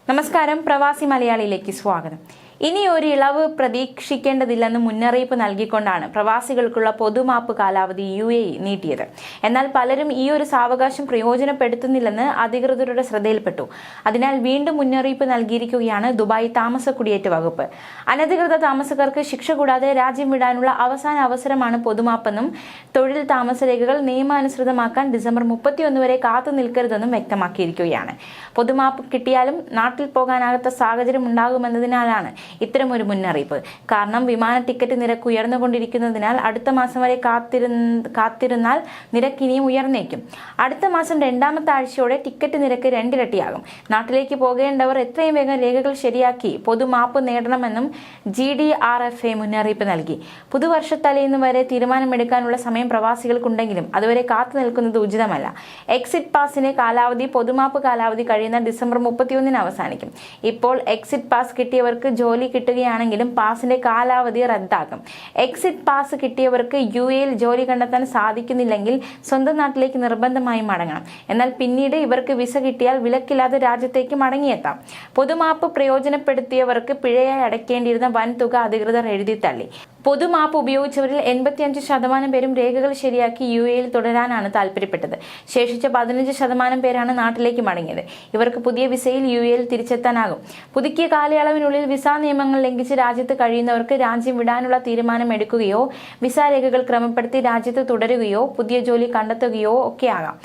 നമസ്കാരം, പ്രവാസി മലയാളിയിലേക്ക് സ്വാഗതം. ഇനി ഒരു ഇളവ് പ്രതീക്ഷിക്കേണ്ടതില്ലെന്ന് മുന്നറിയിപ്പ് നൽകിക്കൊണ്ടാണ് പ്രവാസികൾക്കുള്ള പൊതുമാപ്പ് കാലാവധി UAE നീട്ടിയത്. എന്നാൽ പലരും ഈ ഒരു സാവകാശം പ്രയോജനപ്പെടുത്തുന്നില്ലെന്ന് അധികൃതരുടെ ശ്രദ്ധയിൽപ്പെട്ടു. അതിനാൽ വീണ്ടും മുന്നറിയിപ്പ് നൽകിയിരിക്കുകയാണ് ദുബായ് താമസ കുടിയേറ്റ വകുപ്പ്. അനധികൃത താമസക്കാർക്ക് ശിക്ഷ കൂടാതെ രാജ്യം വിടാനുള്ള അവസാന അവസരമാണ് പൊതുമാപ്പെന്നും തൊഴിൽ താമസ രേഖകൾ നിയമാനുസൃതമാക്കാൻ ഡിസംബർ 31 വരെ കാത്തു നിൽക്കരുതെന്നും വ്യക്തമാക്കിയിരിക്കുകയാണ്. പൊതുമാപ്പ് കിട്ടിയാലും നാട്ടിൽ പോകാനാകാത്ത സാഹചര്യം ഉണ്ടാകുമെന്നതിനാലാണ് ഇത്തരമൊരു മുന്നറിയിപ്പ്. കാരണം വിമാന ടിക്കറ്റ് നിരക്ക് ഉയർന്നുകൊണ്ടിരിക്കുന്നതിനാൽ അടുത്ത മാസം വരെ കാത്തിരുന്നാൽ നിരക്ക് ഇനിയും ഉയർന്നേക്കും. അടുത്ത മാസം 2ാമത്തെ ആഴ്ചയോടെ ടിക്കറ്റ് നിരക്ക് 2 ഇരട്ടിയാകും. നാട്ടിലേക്ക് പോകേണ്ടവർ എത്രയും വേഗം രേഖകൾ ശരിയാക്കി പൊതുമാപ്പ് നേടണമെന്നും GDRFA മുന്നറിയിപ്പ് നൽകി. പുതുവർഷത്തലേന്ന് വരെ തീരുമാനമെടുക്കാനുള്ള സമയം പ്രവാസികൾക്കുണ്ടെങ്കിലും അതുവരെ കാത്തു നിൽക്കുന്നത് ഉചിതമല്ല. എക്സിറ്റ് പാസിന് കാലാവധി പൊതുമാപ്പ് കാലാവധി കഴിയുന്ന ഡിസംബർ 31 അവസാനിക്കും. ഇപ്പോൾ എക്സിറ്റ് പാസ് കിട്ടിയവർക്ക് ജോലി കിട്ടുകയാണെങ്കിലും പാസിന്റെ കാലാവധി റദ്ദാക്കും. എക്സിറ്റ് പാസ് കിട്ടിയവർക്ക് UAEയിൽ ജോലി കണ്ടെത്താൻ സാധിക്കുന്നില്ലെങ്കിൽ സ്വന്തം നാട്ടിലേക്ക് നിർബന്ധമായും മടങ്ങണം. എന്നാൽ പിന്നീട് ഇവർക്ക് വിസ കിട്ടിയാൽ വിലക്കില്ലാതെ രാജ്യത്തേക്ക് മടങ്ങിയെത്താം. പൊതുമാപ്പ് പ്രയോജനപ്പെടുത്തിയവർക്ക് പിഴയായി അടയ്ക്കേണ്ടിയിരുന്ന വൻ തുക അധികൃതർ എഴുതിത്തള്ളി. പൊതുമാപ്പ് ഉപയോഗിച്ചവരിൽ 85% പേരും രേഖകൾ ശരിയാക്കി UAEയിൽ തുടരാനാണ് താല്പര്യപ്പെട്ടത്. ശേഷിച്ച 15% പേരാണ് നാട്ടിലേക്ക് മടങ്ങിയത്. ഇവർക്ക് പുതിയ വിസയിൽ UAEയിൽ തിരിച്ചെത്താനാകും. പുതുക്കിയ കാലയളവിനുള്ളിൽ വിസ നിയമങ്ങൾ ലംഘിച്ച് രാജ്യത്ത് കഴിയുന്നവർക്ക് രാജ്യം വിടാനുള്ള തീരുമാനം എടുക്കുകയോ വിസ രേഖകൾ ക്രമപ്പെടുത്തി രാജ്യത്ത് തുടരുകയോ പുതിയ ജോലി കണ്ടെത്തുകയോ ഒക്കെ ആകാം.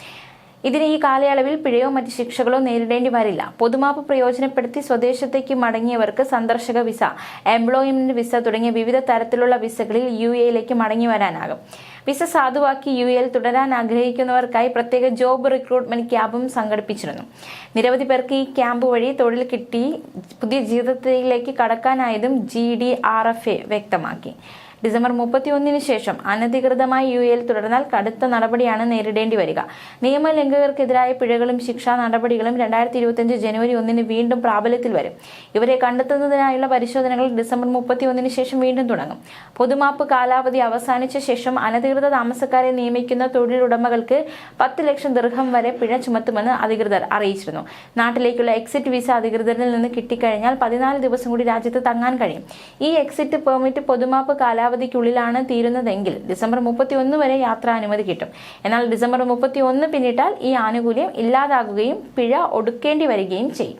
ഇതിന് ഈ കാലയളവിൽ പിഴയോ മറ്റ് ശിക്ഷകളോ നേരിടേണ്ടി വരില്ല. പൊതുമാപ്പ് പ്രയോജനപ്പെടുത്തി സ്വദേശത്തേക്ക് മടങ്ങിയവർക്ക് സന്ദർശക വിസ, എംപ്ലോയ്മെന്റ് വിസ തുടങ്ങിയ വിവിധ തരത്തിലുള്ള വിസകളിൽ UAEയിലേക്ക് മടങ്ങി വരാനാകും. വിസ സാധുവാക്കി UAEയിൽ തുടരാൻ ആഗ്രഹിക്കുന്നവർക്കായി പ്രത്യേക ജോബ് റിക്രൂട്ട്മെന്റ് ക്യാമ്പും സംഘടിപ്പിച്ചിരുന്നു. നിരവധി പേർക്ക് ഈ ക്യാമ്പ് വഴി തൊഴിൽ കിട്ടി പുതിയ ജീവിതത്തിലേക്ക് കടക്കാനായതും GDRFA വ്യക്തമാക്കി. ഡിസംബർ 31 ശേഷം അനധികൃതമായി UAEയിൽ തുടർന്നാൽ കടുത്ത നടപടിയാണ് നേരിടേണ്ടി വരിക. നിയമലംഘകർക്കെതിരായ പിഴകളും ശിക്ഷാ നടപടികളും 2025 ജനുവരി 1 വീണ്ടും പ്രാബല്യത്തിൽ വരും. ഇവരെ കണ്ടെത്തുന്നതിനായുള്ള പരിശോധനകൾ ഡിസംബർ 31 ശേഷം വീണ്ടും തുടങ്ങും. പൊതുമാപ്പ് കാലാവധി അവസാനിച്ച ശേഷം അനധികൃത താമസക്കാരെ നിയമിക്കുന്ന തൊഴിലുടമകൾക്ക് 10 ലക്ഷം ദിർഹം വരെ പിഴ ചുമത്തുമെന്ന് അധികൃതർ അറിയിച്ചിരുന്നു. നാട്ടിലേക്കുള്ള എക്സിറ്റ് വിസ അധികൃതരിൽ നിന്ന് കിട്ടിക്കഴിഞ്ഞാൽ 14 ദിവസം കൂടി രാജ്യത്ത് തങ്ങാൻ കഴിയും. ഈ എക്സിറ്റ് പെർമിറ്റ് പൊതുമാപ്പ് കാലാവധിക്കുള്ളിലാണ് തീരുന്നതെങ്കിൽ ഡിസംബർ 31 വരെ യാത്രാനുമതി കിട്ടും. എന്നാൽ ഡിസംബർ 31 പിന്നിട്ടാൽ ഈ ആനുകൂല്യം ഇല്ലാതാകുകയും പിഴ ഒടുക്കേണ്ടി വരികയും ചെയ്യും.